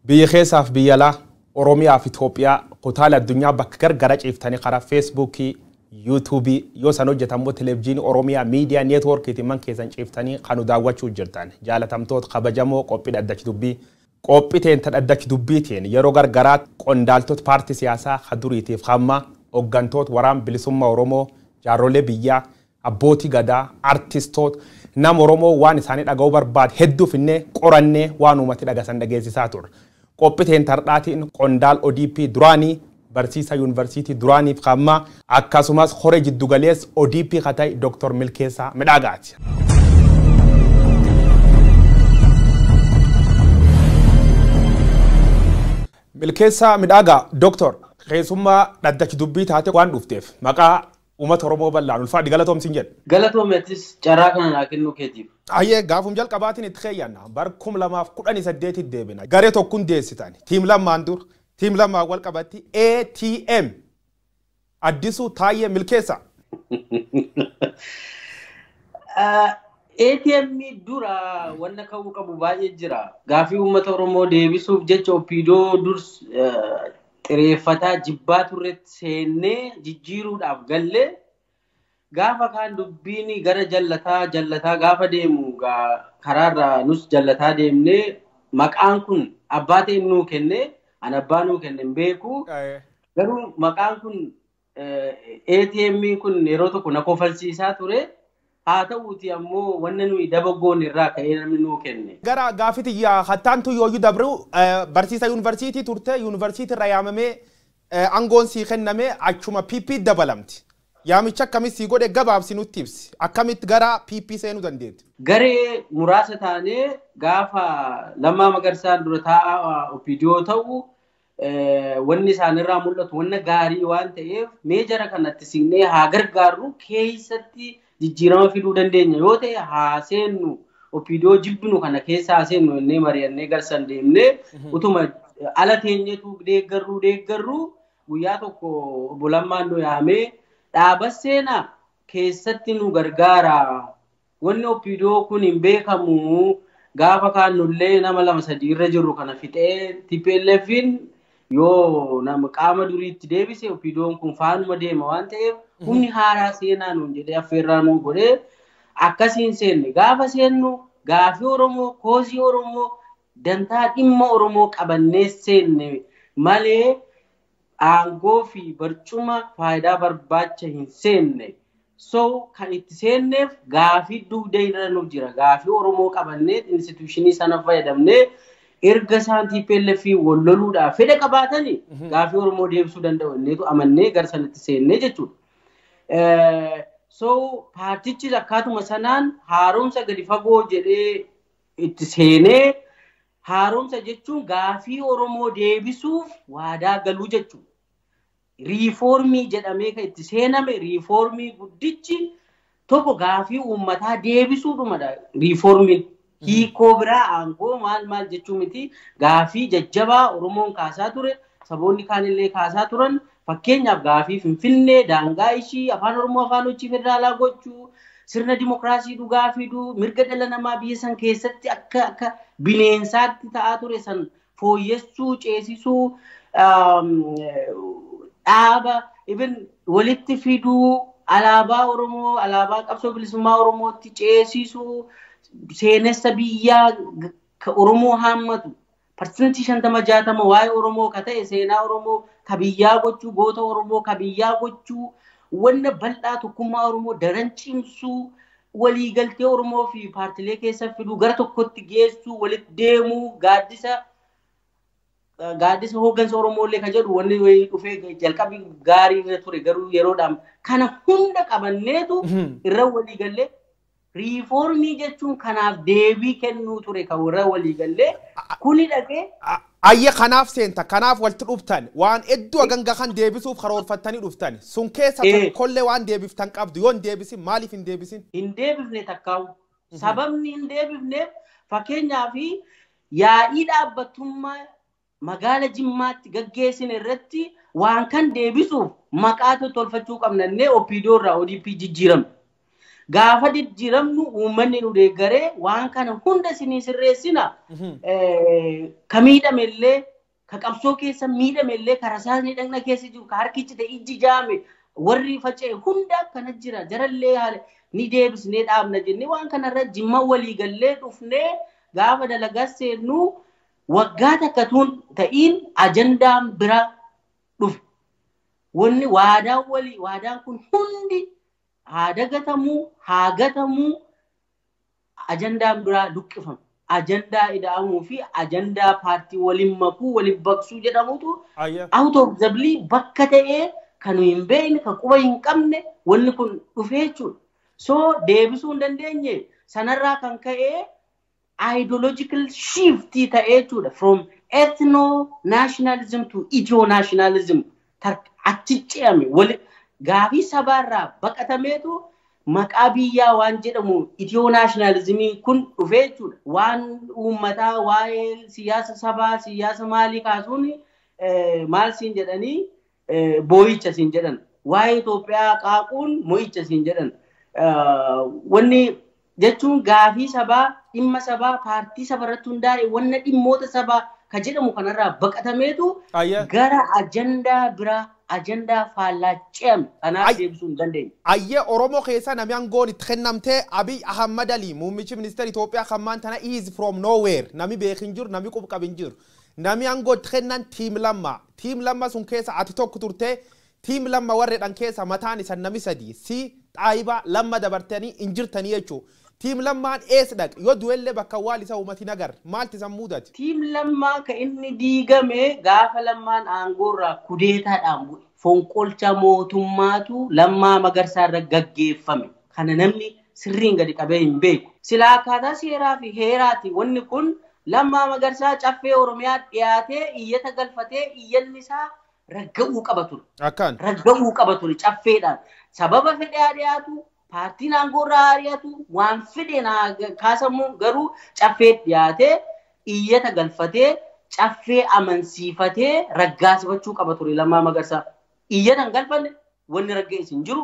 بيخيساف بيلا أوروميا في إثيوبيا قتال الدنيا بكر جرج إفتاني قرا فيسبوكي يوتيوبي يوسانو جتامو تلفزيون أوروميا ميديا نيتورك تيمان كيسان إفتاني قانو داواتشو جرتان جالتام توت خبجامو قوبي دادش دبي قوبي تين تدادش دبي تين يروغر جرات قندالتوت بارتي سياسة خدوري تيف خاما أوغانتوت ورام بلسوما أورومو جارولي بيا أبوتي غدا أرتيستوت نام أورومو وان إساني أغوبر بعد هدو فيني قراني وانو ماتي داغسان داغيسي ساتور قوبتين ترداتين قندال ODP دراني برسيسا يونيفرسيتي دراني فخاما أكاسوماس خورج الدوغاليس ODP خطاي دكتور ملكيسا مداغات ملكيسا مداغا دكتور خيسوما ندك دبي تاتي وان دوفتيف مقا وما ترومو بلانو الفادي غلطهم سنجد غلطهم متس جراكنا لكنو كتيب أيه غافم جال قباتين اتخيانا باركم لما فقراني سديتي ديبنا غاريتو كون ديستاني تيم لما اندور تيم لما أول قباتي ATM أديسو تاية ملكيسا ATM مي دورا وانا كاو كابو باجي جرا غافي أمة أورومو ديبسوف جيتشو بيدو دورس ريفتا جبات ورت سيني جيجيرو دافغالي غافا كان دبيني غرا جلتا غافا ديمو كرار نس جلتا ديمني مقان كن أباتي نو كني أنا بانو كنن بيكو غرو مقان كن ATM كن نيروتو كنا كوفالسيسا توري هاتوتي أمو وننو يدبغون الراك إينا منو كني غرا غافتي يا خطانتو يوجو دبرو برسيسا يونيفرسيتي تورته يونيفرسيتي رياممي أنغون سيخنمي أكشوما بيبي دبلمتي يامي كمي سيغو دي غباب سينو تيبس أكمت غرا بيبي سينو دنديت غري مراسة تاني غافا لما مغرسان درتا أوبيديو تاو wanni isaanirraa mul'atu wanna gaarii waan ta'eef meejara kanatti signee haa gargaarru keessatti jijjiirama fiduu dandeenya yoo ta'e haa seennu opiidoo jibbinu kana keessa haa seennu innee mari'annee garsan deemnee utuma ala teenyetu deeggarru guyyaa tokko bulammaan yaamee dhaaba seenaa keessatti nu gargaara wanni opiidoo kun hin beekamu gaafa kaannullee nama lama sadii irra jirru kana fixee TPLFin yoo nama qaama duriitti deebise opiidoon kun faanuma deema waan ta'eef humni haaraa seenaa nuun jedhee affeerraa nuu godhee akkasiin seenne gaafa seennu gaafii Oromoo koosii Oromoo dantaa dhimma Oromoo qabannee seenne malee aangoo fi barcuma faayidaa barbaacha hin seenne so kan itti seenneef gaafii dugda irra nu jira gaafii Oromoo qabannee instituushinii sana fayyadamnee erga saantii PLF walloluudhaa fedha qabaatanii gaafii Oromoo deebisuu danda'u inneetu amannee garsanitti seennee jechuudha. So paartichi akkaatuma sanaan haaromsa gadi fagoo jedhee itti seenee haaromsa jechuun gaafii Oromoo deebisuuf waadaa galuu jechuudha. Riifoormii jedhamee kan itti seename riifoormii guddichi tokko gaafii uummataa deebisuudhumadha riifoormiin. Hiikoo biraa aangoo maal jechuu miti gaafii jajjabaa Oromoon kaasaa ture saboonni kaanillee kaasaa turan fakkeenyaaf gaafii Finfinnee daangaa ishii afaan Oromoo afaan hojii federaalaa gochuu sirna dimokiraasii dhugaa fiduu mirga dhala namaa biyya san keessatti akka bineensaatti ta'aa ture san fooyyessuu ceesisuu dhaaba even walitti fiduu alaabaa Oromoo alaabaa qabsoo bilisummaa Oromootti ceesisuu seenessa biyyaa ka Oromoo haammatu parsantii 50-60 waa'ee Oromoo ka ta'e seenaa Oromoo ka biyyaa gochuu goota Oromoo ka biyyaa gochuu wanna bal'aa tokkummaa Oromoo daran cimsuu waliigaltee Oromoo fi paartilee keessa fiduu gara tokkotti geessuu walitti deemuu gaaddisa hooggansa Oromoolee ka jedhu wanni dhufee jalqabii gaarii irra ture garuu yeroodhaan kana hunda qabanneetu irra waliigallee riifoormii jechuun kanaaf deebii kennuu ture kan warra waliigallee kuni dhaqee ayya kanaaf seenta kanaaf walitti dhuftan waan hedduu ganga kan deebisuuf karoorfattanii dhuftan sun keessa tokkollee waan deebiftan qabdu yoo hin deebisin maaliif hin deebisin hin deebifne takkaawu sababni hin deebifneef fakkeenyaaf yaa'ii dhaabbatummaa magaala Jimmaatti gaggeessin irratti waan kan deebisuuf maqaa tolfachuu qabnannee opiidoo irraa ODP jijjiiramne gaafa jijjiiramnu uummanni nu deeggaree waan kana hunda isinii sirreessina ka miidhamellee ka qabsoo keessa miidhamellee ka rasaasni dhagna keessa jiru ka harkichi ta'e ijji jaame warri faca'e hunda akkana jira jarallee haala ni deebisnee dhaabna jennee waan kanarra jimma walii gallee dhufnee gaafa dalagaa seennu waggaa takkatuun ta'iin ajandaan bira dhufe wanni waadaan kun hundi haa dagatamuu haa gatamuu ajandaan biraa luqqifama ajandaa ida'amuu fi ajandaa paartii waliin makuu waliin baqsuu jedhamutu out of the blue bakka ta'ee kan hin beekne kan quba hin qabne wanni kun dhufee jechuudha. So deebisuu hin dandeenye sanarraa kan ka'ee ideological shift ta'ee jechuudha from ethno nationalism to ethno nationalism achi ce'ame wali gaafii sabaarraa baqatameetu maqaa biyyaa waan jedhamu ethno nationalismii kun dhufee jechuudha. Waan uummataa waa'ee siyaasa sabaa siyaasa maalii kaasuun maal siin jedhanii boo'icha siin jedhan waa'ee Itoophiyaa qaaquun mo'icha siin jedhan wanni jechuun gaafii sabaa dhimma sabaa paartii sabarratti hundaa'e wanna dhimmoota sabaa ka jedhamu kanarraa baqatameetu gara ajandaa biraa ajandaa faallaaceem kanaaf deebisuu hin dandeenye. Ayyee Oromoo keessa namni aangoon itti kennamtee Abiy Ahmad Ali muummichi ministeera Itoophiyaa kammaan tana is from nowhere namni beekin jiru namni qubqab hin jiru namni aangoo itti kennan tiim lamma sun keessa ati tokko turtee tiim lamma warreedhaan keessa mataan isa nami sadii si xaayiba lamma dabartanii hin jirtanii jechuudha. Tiim lammaan ees dhaq yoo du'ellee bakka waal isa uummati nagar maalti san mudate. Tiim lammaa ka inni diigame gaafa lammaan aangoorraa kudeetaadhaan bu'e fonqolcha mootummaatu Lammaa Magarsaarra gaggeeffame kana namni sirriin gadi qabee hin beeku. Silaa akkaataa seeraa fi heeraati wanni kun Lammaa Magarsaa caffee Oromiyaa dhiyaatee iyyata galfatee iyyanni isaa ragga'uu qaba ture. Akkaan. Ragga'uu qaba ture caffeedhaan sababa fedhaa dhiyaatu. Paartiin aangoorraa ari'atu waan fedhe kaasamu garuu caffee dhiyaatee iyyata galfatee caffee amansiifatee raggaasifachuu qaba ture Lammaa Magarsaa. Iyyata hin galfanne wanni raggeessi hin jiru.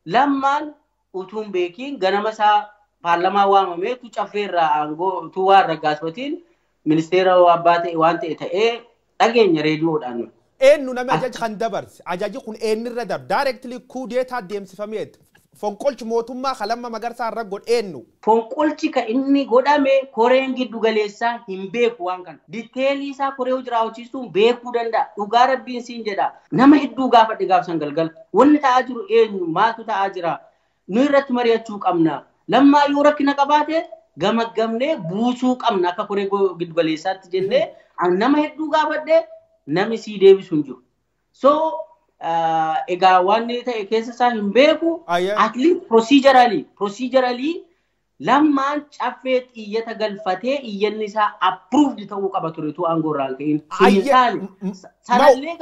Lammaan utuun beekiin ganama isaa paarlamaa waamameetu caffeerraa aangoo utuu waan raggaasifatiin ministeera abbaa ta'e waan ta'e ta'ee dhageenya reediyoodhaan. Eenyu namni ajaja kan dabarse ajaji kun eenyurra darbe directly kuudeetaa deemsifameet. Fonqolchi mootummaa Lammaa Magarsaa irra godheenyu. Fonqolchi ka inni godhame koreen giddu galeessaa hin beeku waan kana. Diteelii isaa koree hojiraawwachiistuun beekuu danda'a. Dhugaa rabbiin siin jedha. Nama hedduu gaafadhe gaafsan galgala. Wanni ta'aa jiru eenyu maaltu ta'aa jira. Nu irratti mari'achuu qabna. Lammaa yoo rakkina qabaate gamaggamnee buusuu qabna akka koree giddu galeessaatti jennee nama hedduu gaafadhe namni sii deebisu hin jiru. So egaa waan ta'e keessa isaa hin beeku at least procedurally Lammaan caffee iyyata galfatee iyyanni isaa approved ta'uu qaba ture tu aangoorraan ka'in sanallee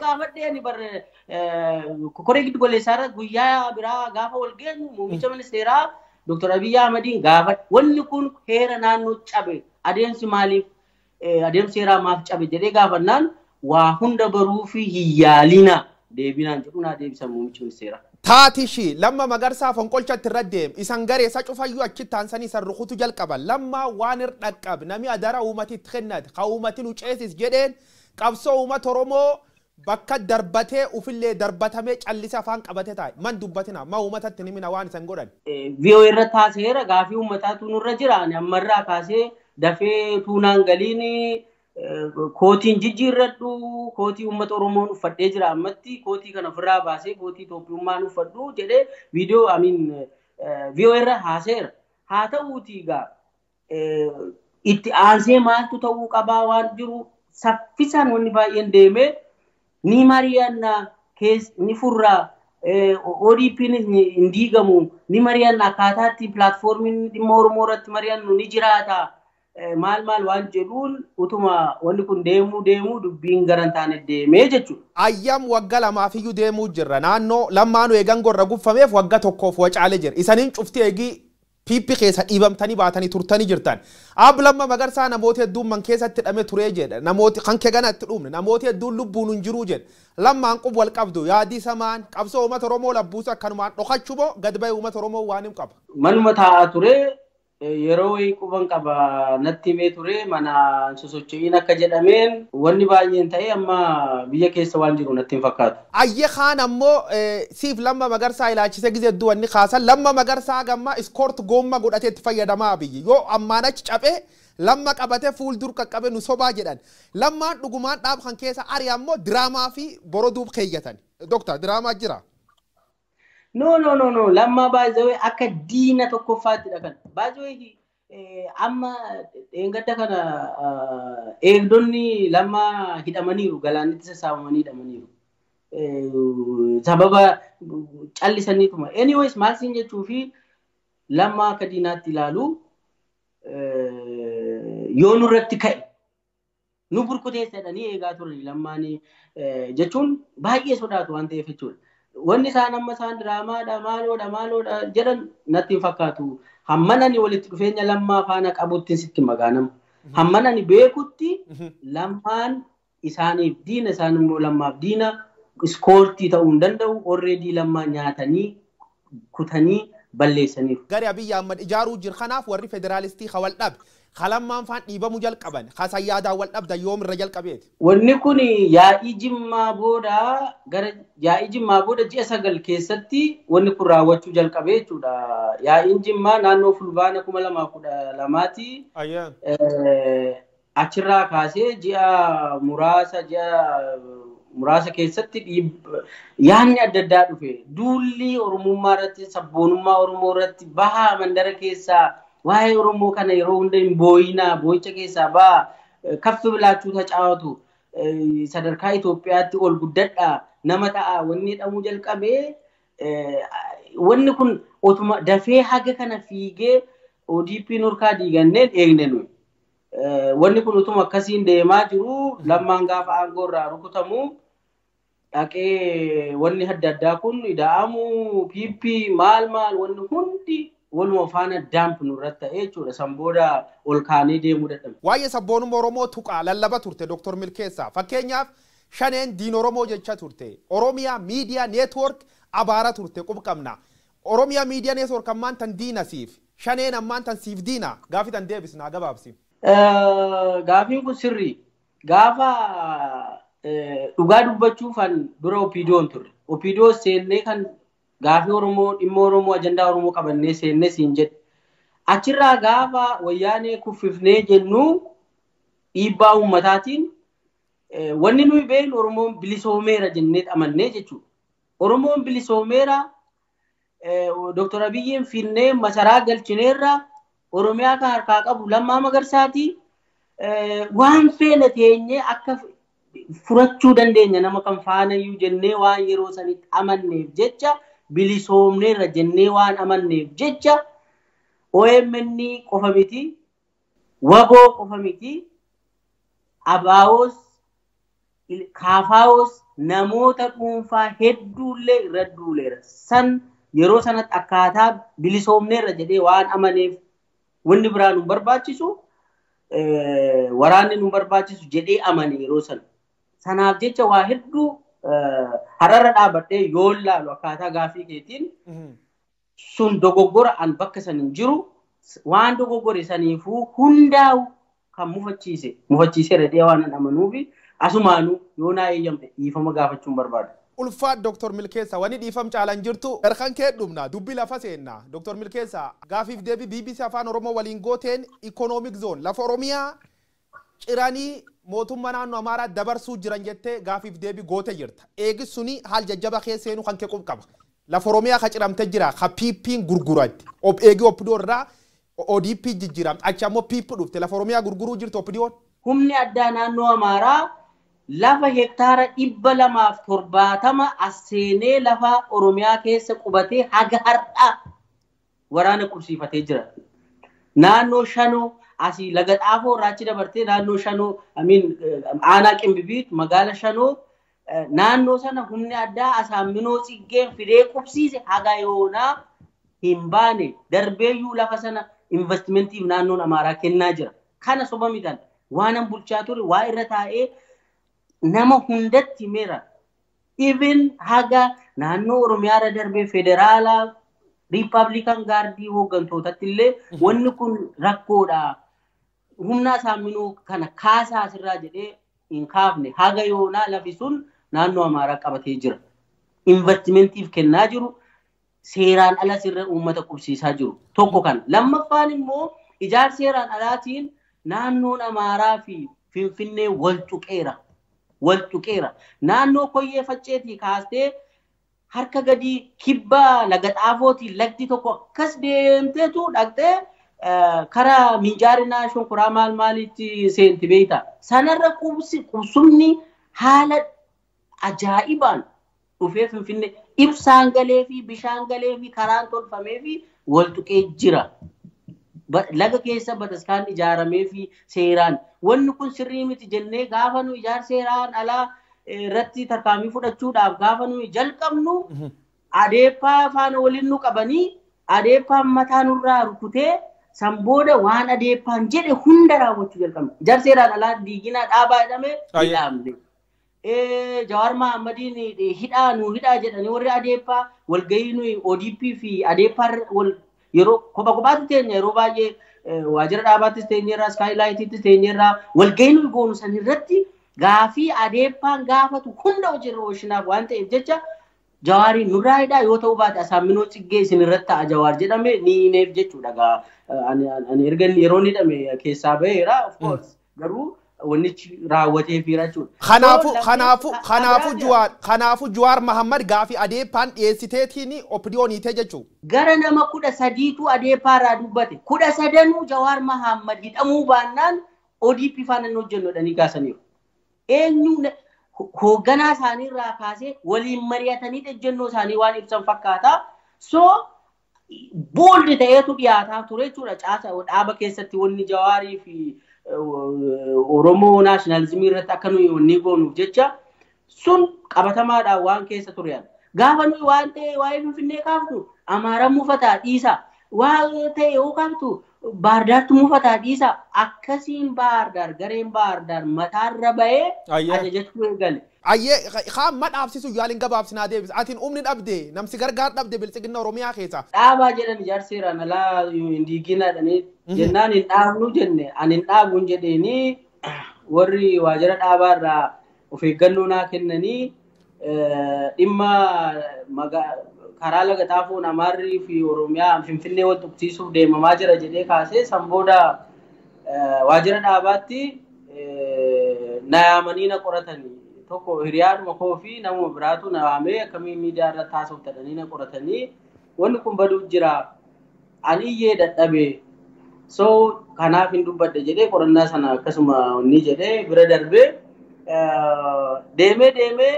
gaafadhe ani barre koree giddu galeessaarra guyyaa biraa gaafa wal geenyu muummicha ministeeraa Dr. Abiy Ahmadiin gaafadhe wanni kun heera naannoo cabe adeemsi maaliif adeemsi heeraa maaf cabe jedhee gaafannaan waa hunda baruu fi hiyyaalina deebinaan jedhu naa deebisan muummichi ministeera. Taatishi Lammaa Magarsaa fonqolchatti irra deem isan garee isa cufayyuu achi taansanii isan rukutu jalqaban Lammaa waan irra qab nami adara uumatitti kennate ka uumatiin uceesis jedheen qabsoo uummata Oromoo bakka darbatee ufillee darbatamee callisa afaan qabate taa'e man dubbatina ma uummatatti ni mina waan isan godhan. VOA irra taaseera gaafii uummataatu nurra jira ammarraa kaasee dafee tuunaan galiin kootiin jijjiirradhu kootii uummata Oromoon uffadhee jira ammatti kootii kana ofirraa baasee kootii Itoophiyummaan uffadhu jedhee viidiyoo VOA irra haaseera. Haa ta'uutii egaa itti aansee maaltu ta'uu qabaa waan jiru saffisaan wanni baay'een deemee ni mari'anna ni furraa ODP'n hin diigamu ni mari'anna akkaataatti pilaatfoormiin dhimma Oromoo irratti mari'annu ni jiraata. Maal waan jedhuun utuma wanni kun deemuu dubbiin garan taane deemee jechuudha. Ayyam wagga lamaafiyyuu deemuu jirra naannoo Lammaanuu eegan gorra guffameef wagga tokkoof wacaalee jira isaniin cufti eegii piippi keessa dhiibamtanii baatanii turtanii jirtan. Ab lamma magarsaa namoota hedduun man keessatti hidhamee turee jedha. Namooti kan kee ganatti dhumne namoota hedduun lubbuun hin jiruu jedha. Lammaan qub wal qabdu yaadii samaan qabsoo uummata Oromoo labbuusa akkanumaan dhokachuu moo gad ba'ee uummata Oromoo waan hin qaba. Manuma taa'aa ture yeroo quban qaba natti himee ture mana sosocho'iin akka jedhameen wanni baay'een ta'e amma biyya keessa waan jiru natti hin fakkaatu. Ayye kaan ammoo siif lamma magarsaa ilaalchise gizee hedduu wanni kaasan lamma magarsaa gamma iskoort goomma godhatee itti fayyadamaa biyyi yoo ammaan achi cabee lamma qabatee fuuldur qaqqabe nu sobaa jedhan lammaan dhugumaan dhaab kan keessa ari ammoo diraamaa fi boroduuf keeyyatan. Doktar diraamaa jira. No. Lamma baay'ee akka diina tokkoffaatti dha kan. Baay'ee amma engadda kana eegdonni lamma hidhamaniiru galaanitti sassaabamanii hidhamaniiru. Sababa callisaniituma. Anyways maal siin jechuu fi lamma akka diinaatti ilaalu yoo nurratti ka'e nu burkuteessadhanii eegaa turani lammaanii jechuun baay'ee sodaatu waan ta'eef jechuudha. Wanni isaan amma isaan diraamaadha maaloodha jedhan natti hin fakkaatu. Hammanani walitti dhufeenya lammaa faana qabutti sitti magaanama. Hammanani beekutti lammaan isaaniif diina isaan immoo lammaaf diina iskoortii ta'uu hin danda'u. Already lammaa nyaatanii kutanii balleessaniiru. Gari Abiyyi Ahmad ijaaruu jir kanaaf warri federaalistii hawal dhabe. Kalammaan faan dhiibamuu jalqaban hasan yaadaan wal dhabda yoom irra jalqabeeti. Wanni kun yaa'ii Jimmaa booda gara yaa'ii Jimmaa booda ji'a 9 keessatti wanni kun raawwachuu jalqabee jechuudha. Yaa'iin Jimmaa naannoo fulbaana 2012ti. Achirraa kaasee ji'a muraasa keessatti yaanni adda addaa dhufe. Duulli Oromummaa irratti sabboonummaa Oromoo irratti bahaa mandara keessaa waa'ee Oromoo kana yeroo hunda hin booyinaa boo'icha keessaa ba'a kaffi bilaachuu tacaawatu sadarkaa Itoophiyaatti ol guddadhaa nama ta'a wanni jedhamuu jalqabee wanni kun otuma dafee haga kana fiigee ODP nurkaa diiganneen eegne nuyi. Wanni kun utuma akkasiin deemaa jiru lammaan gaafa aangoo irraa rukutamu dhaqee wanni adda addaa kun ida'amu PP maal wanni hundi waluma faana daamp nurratti ta'ee jechuudha. Sanbooda ol kaanee deemuu dadhabe. Waa'ee sabboonummaa Oromoo tuqaa lallaba turte Dr. Milkeessaa. Fakkeenyaaf shaneen diin Oromoo jecha turte. Oromiyaa miidiyaa neetwoork abaara turte qubqabna. Oromiyaa miidiyaa neetwoork ammaan tan diina siif. Shaneen ammaan tan siif diina. Gaafii tan deebisnaa gabaabsi. Gaafiin kun sirrii. Gaafa dhugaa dubbachuufan dura opiidiyoon turre. Opiidiyoo seennee kan gaafii Oromoo dhimma Oromoo ajandaa Oromoo qabannee seennee siin jedhe. Achirraa gaafa wayyaanee kuffifnee jennu dhiibbaa uummataatiin wanni nuyi beeknu Oromoon bilisoomeera jennee amannee jechuudha. Oromoon bilisoomeera Dr. Abiyyiin finnee masaraa galchineerra Oromiyaa kan harkaa qabu Lammaa Magarsaati. Waan feene teenyee akka furachuu dandeenya nama kan faanayyuu jennee waan yeroo sanitti amanneef jecha bilisoomneerra jennee waan amanneef jecha OMN qofa miti waboo qofa miti abaawos kaafaawos namoota dhuunfaa hedduullee irra duuleera. San yeroo sanatti akkaataa bilisoomneerra jedhee waan amaneef wanni biraa nu barbaachisu waraanni nu barbaachisu jedhee amane yeroo sana. Sanaaf jecha waa hedduu hararra dhaabadhee yoo laalu akkaataa gaafii keetiin sun dogoggora an bakka san hin jiru waan dogoggore saniifuu hundaa'u kan mufachiise redhee waan an amanuufi asumaanuu yoo naa eeyyamte dhiifama gaafachuun barbaada. Ulfaat Dr. Milkeessaa wani dhiifam caalan jirtu erkan kee dhumna dubbi lafa seenna Dr. Milkeessaa gaafiif deebii BBC Afaan Oromoo waliin gooteen economic zone lafa Oromiyaa ciranii mootummaa naannoo Amaaraa dabarsuu jiran jettee gaafiif deebii goote jirta. Eegis suni haal jajjaba keesseenuu kan kee qaba. Lafa Oromiyaa ka ciramte jira ka PP'n gurguratti. Eegi Opidoo irraa ODP jijjiiramte achi ammoo PP dhufte lafa Oromiyaa gurguruu jirtu Opidoon. Humni addaa naannoo Amaaraa lafa hektaara 270 asseenee lafa Oromiyaa keessa qubatee haga har'a waraana qubsiifatee jira. Naannoo Shanoo asii laga Xaafoo raachi dabartee naannoo Shanoo aanaa Qimbibiit magaala Shanoo naannoo sana humni addaa Asaaminoo Tsiggeen fidee qubsiise haga yoonaa himbane darbeeyyuu lafa sana investmentiif naannoon Amaaraa kennaa jira. Kana soba mitan waanan bulchaa ture waa irra taa'ee nama hundatti meera. Even haga naannoo Oromiyaa darbee federaalaa Republican Guardii hooggantootatti illee wanni kun rakkoodha. Humna saaminuu kana kaasaa asirraa jedhee hin kaafne haga yoonaa lafi sun naannoo Amaaraa qabatee jira. Investimentiif kennaa jiru. Seeraan ala sirra uummata qubsiisaa jiru. Tokko kana. Lammaffaan immoo ijaarsa seeraan alaatiin naannoon Amaaraa fi Finfinnee wal tuqeera. Naannoo Koyyee Facceetii kaastee harka gadii kibba laga Xaafootiin lagdi tokko akkas deemteetu dhaqxee karaa Minjaarinaa Shonkoraa maalitti seenti beekta. Sanarra qubsumni haala ajaa'ibaan dhufee Finfinnee ibsaan galee fi bishaan galee fi karaan tolfamee fi wal tuqee jira. Laga keessa bataskaan ijaaramee fi seeraan wanni kun sirrii miti jennee gaafa nu ijaarsa seeraan alaa irratti tarkaanfii fudhachuudhaaf gaafa nu jalqabnu adeeppaa faana waliin nu qabanii adeeppaan mataa nurraa rukutee san booda waan adeeppaan jedhe hunda raawwachuu jalqabne. Ijaarsa seeraan alaa diiginaa dhaabaa jedhamee hidhaamne. Jawaar Mahaammadiin hidhaa jedhanii warri adeeppaa walgahii nuyi ODP fi adeeppaa yeroo kophaatti teenya yeroo baay'ee waajjira dhaabaattis teenyerraa Skylightittis teenyerraa walgahii nuyi goonu san irratti gaafii adeeppaan gaafatu hunda hojiirra oolchinaaf waan ta'eef jecha Jawaariin nurraa hidhaa yoo ta'u baate Asaaminoo Tsiggee isin irratti ta'a Jawaar jedhame ni hineef jechuudha. Ani erga yeroo hidhame keessaa baheera of course garuu wannichi raawwatee fi jechuudha. Kanaafuu Jawaar Mahammad gaafii adeeppaan dhiyeessiteetiin opiniyoon hiitee jechuudha. Gara nama 13tu adeeppaarraa dubbate 13 Jawaar Mahammad hidhamuu baannaan ODP faana hojjennu jedhanii gaasaniiru. Eenyu hoogganaa isaaniirraa kaasee waliin mari'atanii ejjennoo isaanii waan ibsan fakkaata. So booldi ta'eetu dhiyaataa ture jechuudha. Caasa dhaaba keessatti wanni Jawaarii fi Oromoo naashinaalizimii irratti akka nuyi wanni goonuuf jecha sun qabatamaadhaan waan keessa ture. Gaafa nuyi waan ta'e waa'ee Finfinnee kaaftu Amaaraan mufataa dhiisa. Waan ta'e yoo kaaftu Baardaartu mufataa dhiisa. Akkasiin Baardaar gareen Baardaar mataarra bahee ajajachuu eegale. Kaan madhaabsisu yaaliin gabaabsinaa deebisa. Atiin umni dhabde namsi gargaar dhabde bilchiginna Oromiyaa keessa. Dhaabaa jedhan ijaarsa seeraan alaa diiginaadhanii jennaan hin dhaabnu jenne ani hin dhaabuun jedheeni warri waajjira dhaabaarraa of eeggannoo naa kennanii dhimma karaa laga Xaafoon Amaarrii fi Oromiyaa Finfinnee wal tuqsiisuuf deemamaa jira jedhee kaasee san booda waajjira dhaabaatti na yaamanii na qoratanii. Tokko hiriyaadhuma koo fi nama biraatu na waamee akkamiin miidiyaa irratti haasoftatanii na qoratanii wanni kun baduuf jira ani iyyee dadhabee so kanaaf hin dubbadde jedhee qorannaa sana akkasuma inni jedhee bira darbee deemee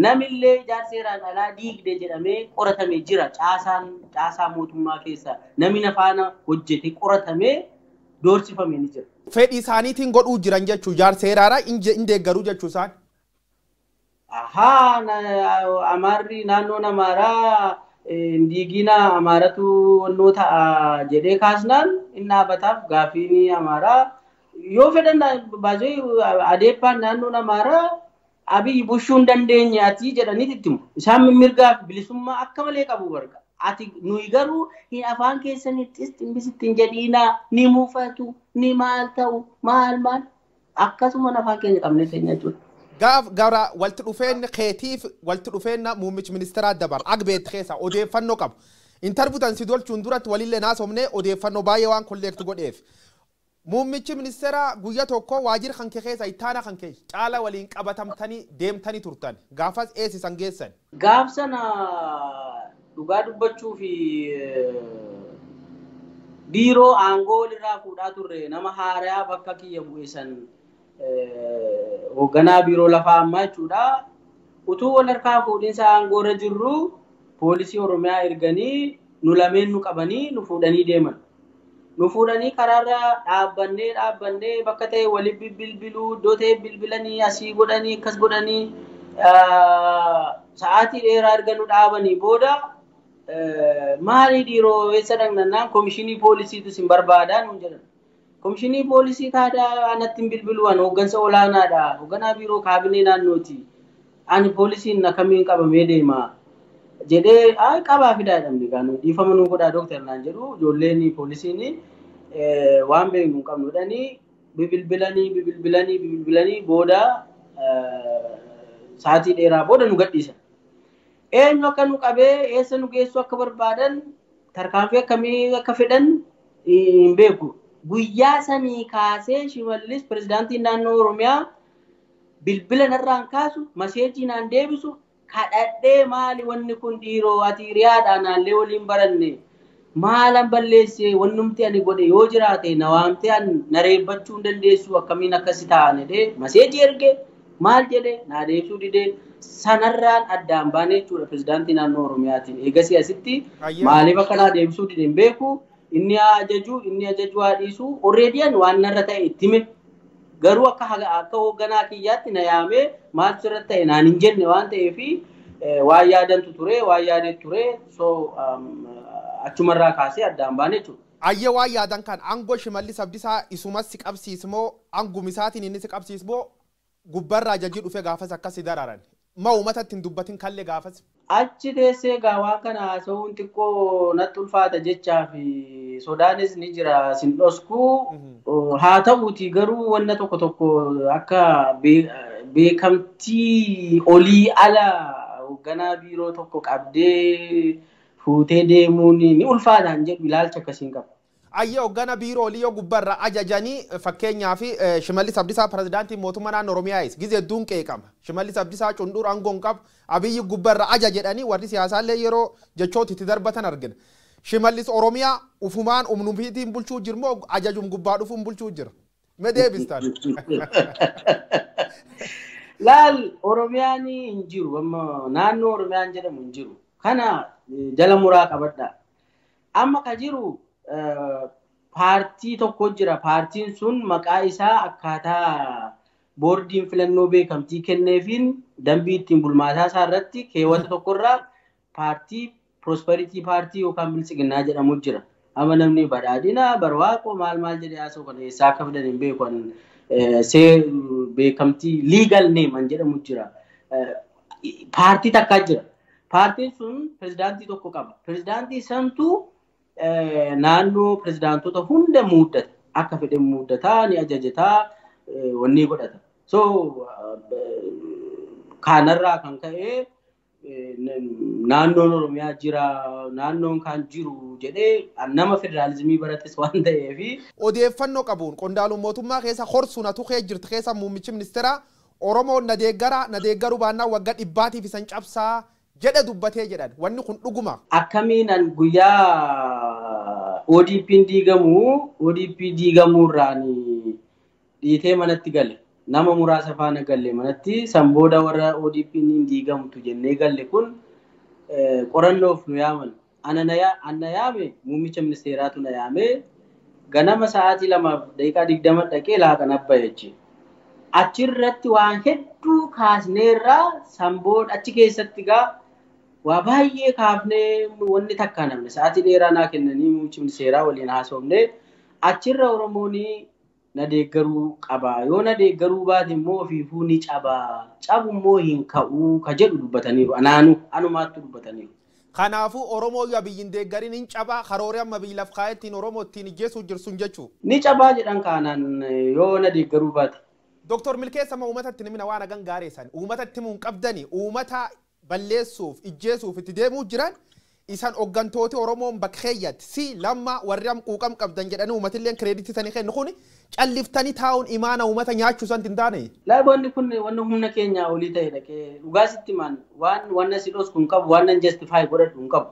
namillee ijaarsa seeraan alaa diigde jedhamee qoratamee jira caasaa mootummaa keessa namni nafaana hojjete qoratamee doorsifamee ni jira. Fedhii isaaniitiin godhuu jiran jechuu ijaarsa seeraadhaa hin deeggaruu jechuu isaan. Amaarri naannoon Amaaraa diigina Amaaratu wannoo ta'a jedhee kaasnaan inni dhaabataaf gaafiin Amaaraa yoo fedhan baay'ee adeeppaan naannoon Amaaraa Abiy bushuu hin dandeenye ati jedhanii ittimu. Isaan mirgaaf bilisummaa akka malee qabu barga. Ati nuyi garuu hin afaan keessanittis dhimbisittiin jedhiinaa ni mufatu ni maal ta'u maal akkasuma afaan keenya qabnee teenya jechuudha. Gara walti dhufeen keetiif walti dhufeen muummichi ministeeraa dabar agbeet keessa odeeffannoo qabu. Intarbuutan si dolchuun duratti walillee naasomnee odeeffannoo baay'ee waan kolleektu godheef. Muummichi ministeeraa guyyaa tokko waajjira kan kee keessa ittaana kan kee caala waliin qabatamtanii deemtanii turtan. Gaafas eessisan geessan. Gaafsana dhugaa dubbachuu fi biiroo aangoo walirraa fuudhaa turre nama haaraa bakka kiyya bu'eessan hoogganaa biiroo lafaa ammaa jechuudha. Utuu wal harkaa fuudhinsa aangoo irra jirru poolisii Oromiyaa erganii nu lameen nu qabanii nu fuudhanii deeman. Nu fuudhanii karaarra dhaabbannee bakka ta'e waliin bilbiluu iddoo ta'e bilbilanii asii godhanii akkas godhanii sa'aatii dheeraa erga nu dhaabanii booda maali dhiiroo eessa dhaqnannaan komishinii poolisiitu sin barbaadaa nuun jedhan. Komishinii poolisii taadaa anatti hin bilbiluwan hooggansa olaanaadha. Hoogganaa biiroo kaabinee naannooti. Ani poolisiin akkamiin qabamee deema jedhee qabaa fidaa jedhamne gaanu dhiifama nuu godhaa dooktar naan jedhu ijoolleen poolisiin waan beeknu hin qabnudhanii bibilbilanii booda sa'aatii dheeraa booda nu gadhiisan. Eenyu akka nu qabee eessa nu geessu akka barbaadan tarkaanfii akkamii akka fedhan hin beeku. Guyyaa sanii kaasee Shimallis pirezidaantiin naannoo Oromiyaa bilbila narraan kaasu maseejii naan deebisu kadhadhee maali wanni kun dhiiroo ati hiriyaadhaan naallee waliin baranne maalan balleesse wannumti ani godhe yoo jiraate na waamtee na reebbachuu hin dandeessu akkamiin akkasi ta'an jedhee maseejii erge maal jedhe naa deebisuu didee sanarraan addaan baane jechuudha pirezidaantii naannoo Oromiyaatiin. Eegasii asitti maaliif akka naa deebisuu didee hin beeku. Inni ajaju haa dhiisu alreediyaan waan narra ta'e itti hime garuu akka hoogganaa kiyyaatti na yaamee maaltu irra ta'e naan hin jenne waan ta'eef waan yaadantu ture waan yaadetu ture so achumarraa kaasee addaan baane jechuudha. Ayyee waan yaadan kan aangoo Shimallis Abdiisaa isumas si qabsiismoo aangumisaatiin inni si qabsiismoo gubbarraa ajajii dhufe gaafas akkasi dararan ma uummatatti hin dubbatin kallee gaafas. Achi teessee gaawaa kana haasa'uun xiqqoo natti ulfaata jechaa fi sodaanis ni jira sin dhosku haa ta'uuti garuu wanna tokko akka beekamtii olii ala hoogganaa biiroo tokko qabdee fuutee deemuun ni ulfaataan jedhu ilaalcha akkasiin qaba. Ayyee hoogganaa biiroo olii yoo gubbarra ajajanii fakkeenyaaf Shimallis Abdiisaa pirezidaantiin mootummaa naannoo Oromiyaayis gizee hedduun qeeqama. Shimallis Abdiisaa cunduur aangoon qabu Abiyyi gubbarra ajajanii warri siyaasaallee yeroo jechooti itti darbatan argina. Shimallis Oromiyaa ufumaan umnufiitiin bulchuu jirmoo ajajum gubbaa dhufuun bulchuu jira. Mee deebistaan. Laal Oromiyaan hin jiru amma naannoo Oromiyaan jedhamu hin jiru. Kana jala muraa qabadha. Amma ka jiru paartii tokko jira. Paartiin sun maqaa isaa akkaataa boordiin filannoo beekamtii kenneefiin dambii ittiin bulmaataa isaa irratti keewwata tokkorraa paartii prosperity paartii yookaan bilisiginnaa jedhamu jira. Amma namni badhaadhina barwaaqoo maal jedhee haasa'u kana eessaa akka fidan hin beekan beekamtii legal name jedhamu jira. Paartii takkaa jira. Paartiin sun pirezidaantii tokko qaba. Pirezidaantii santu naannoo pirezidaantota hunda muuddata. Akka fedhe muuddataa ni ajajataa wanni godhata. So kanarraa kan ka'e naannoon Oromiyaa jira naannoon kan jiru jedhee nama federaalizimii barates waan ta'eef odeeffannoo qabuun qondaaltota mootummaa keessa horsuun atu kee jirtu keessa muummichi ministeera Oromoo na deeggaru baannaa waggaa dhibbaatiif isan cabsaa jedhe dubbatee jedhan wanni kun dhuguma. Akkamiin guyyaa ODP diigamuurraan dhiitee manatti gale. Nama muraasa faana galle manatti sambooda warra ODP hin diigamtu jennee galle kun qorannoof nu yaaman. Ana yaame muummicha ministeeraatu na yaame ganama sa'aatii 2:20 dhaqee laaqan abba jechi. Achirratti waan hedduu kaasneerraa sambooda achi keessatti gaa waa baay'ee kaafnee wanni takka namne sa'aatii dheeraa naa kennanii muummichi ministeeraa waliin haasofne achirra Oromoonii na deeggaruu qaba. Yoo na deeggaruu baate immoo ofiifuu ni caba. Cabu immoo hin ka'uu ka jedhu dubbataniiru. Anumaattu dubbataniiru. Kanaafuu Oromoo yoo biyyin deeggarin hin cabaa karoora amma biyyi laf kaayettiin Oromoo ittiin ijjeesuu jirsun jechuu. Ni cabaa jedhan kaanaan yoo na deeggaruu baate. Doktor Milkeessa ma uummatatti nimina waan hagan gaareessan uummatatti mun qabdani uummata balleessuuf ijjeesuuf itti deemuu jiran isan hoggantooti Oromoon bakkeeyyatti si lamma warri am quuqam qabdan jedhanii uummatilleen kireeditii sanii kennu kun calliftanii taa'uun imaana uummata nyaachuu san hin taane. Laaboonni kun wanni humna keenya olii ta'e dhaqee dhugaasitti maan waan si dhos kun qabu waan justify godhadhu hin qabu.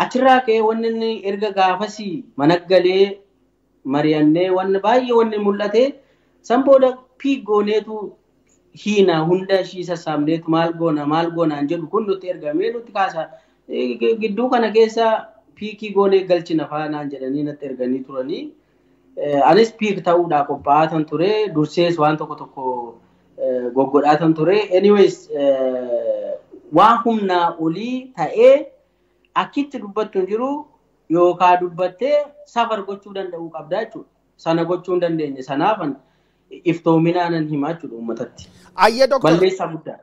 Achirraa ka'ee wanni erga gaafasii managgalee mari'annee wanni baay'ee wanni mul'ate san booda piigooneetu hiina hunda ishii sassaabneetu maal goonaan jedhu kun nutti ergamee nutti kaasa. Gidduu kana keessa piikii goonee galchina faanaan jedhanii natti erganii turanii. Anis piik ta'uudhaa qophaa'aa tan ture dursees waan tokko goggodhaa tan ture. Anyways waan humnaa olii ta'ee akkitti dubbattu hin jiru yookaan dubbattee safar gochuu danda'uu qabda jechuudha. Sana gochuu hin dandeenye sanaafan iftoominaan himaa jechuudha uummatatti. Ayyee doktor. Balleessaa guddaa.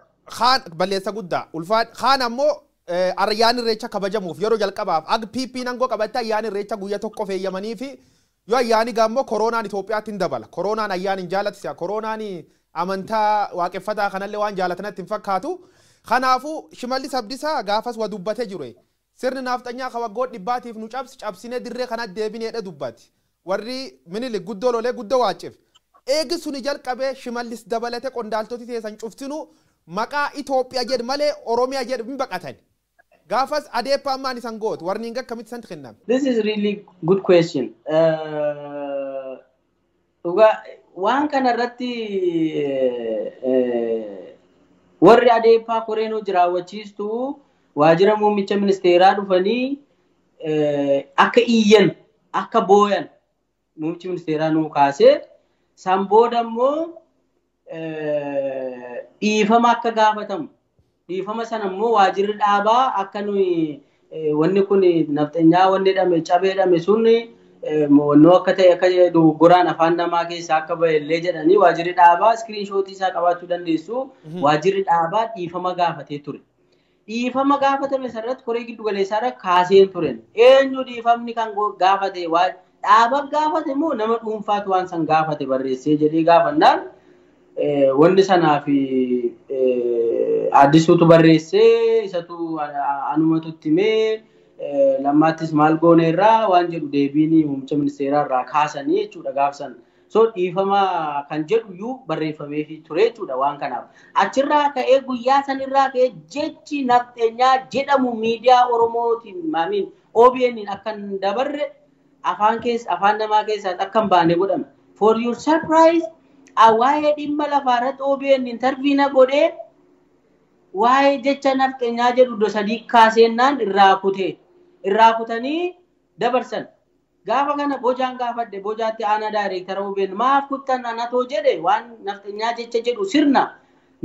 Balleessa guddaa. Ulfaan kaan ammoo ayyaana irreecha kabajamuuf yeroo jalqabaaf ag PP nangoo qabatte ayyaana irreecha guyyaa tokko feeyyamanii fi yoo ayyaani gaammoo koronaan Itoophiyaatti hin dabala. Koronaan ayyaan hin jaalatisa. Koronaan amantaa waaqeffataa kanallee waan jaalatanatti hin fakkaatu. Kanaafuu Shimallis Abdiisaa gaafas waa dubbatee jiru. Sirni nafxanyaa ka waggoota dhibbaatiif nu cabsinee dirree kanatti deebineedha dubbatti. Warri Minilik guddoo lolee guddoo waacif. Eegi suni jalqabee Shimallis dabalate qondaaltoti teessan cuftinu maqaa Itoophiyaa jedhu malee Oromiyaa jedhu hin baqatan. Gaafas adeeppaa ammaan isan gootu warri hin akkamitti santi kenname. This is really good question. Waan kanarratti warri adeeppaa koreen hojii raawwachiistu waajjira muummicha ministeeraa dhufanii akka iyyan akka booyan muummichi ministeeraa nuu kaasee san booda immoo dhiifama akka gaafatamu dhiifama sana immoo waajjirri dhaabaa akka nuyi wanni kun nafxanyaa wanni dhame cabee dhame sun wannoo akka ta'e akka dogoggoraan afaan namaa keessaa akka ba'ellee jedhanii waajjirri dhaabaa iskiriinshootii isaa qabaachuu dandeessu waajjirri dhaabaa dhiifama gaafatee ture. Dhiifama gaafatame sarratti koree giddu galeessaarra kaaseen turen. Eenyu dhiifamni kan gaafate dhaaba gaafate moo nama dhuunfaatu waan san gaafate barreessee jedhee gaafannaan wanni sanaaf addisuutu barreessee isatu anumatu timee lammaattis maal gooneerraa waan jedhu deebiin muummicha ministeeraa irraa kaasanii jechuudha gaafsan. So dhiifama kan jedhu iyyuu barreeffamee fi ture jechuudha waan kanaaf. Achirraa ka'ee guyyaa sanirraa ka'ee jechi nafxeenyaa jedhamu miidiyaa Oromootiin maamiin OBN akka hin dabarre afaan namaa keessaa akka hin baane godhame. For your surprise waa'ee dhimma lafaarratti OBN interviina godhee waa'ee jecha nafxeenyaa jedhu sadii kaaseennaan irraa kutanii dabarsan. Gaafa kana bojaan gaafadde bojaatti aanaa daayireektara OBN maaf kuttan anatoo jedhe waan nafxanyaa jecha jedhu sirna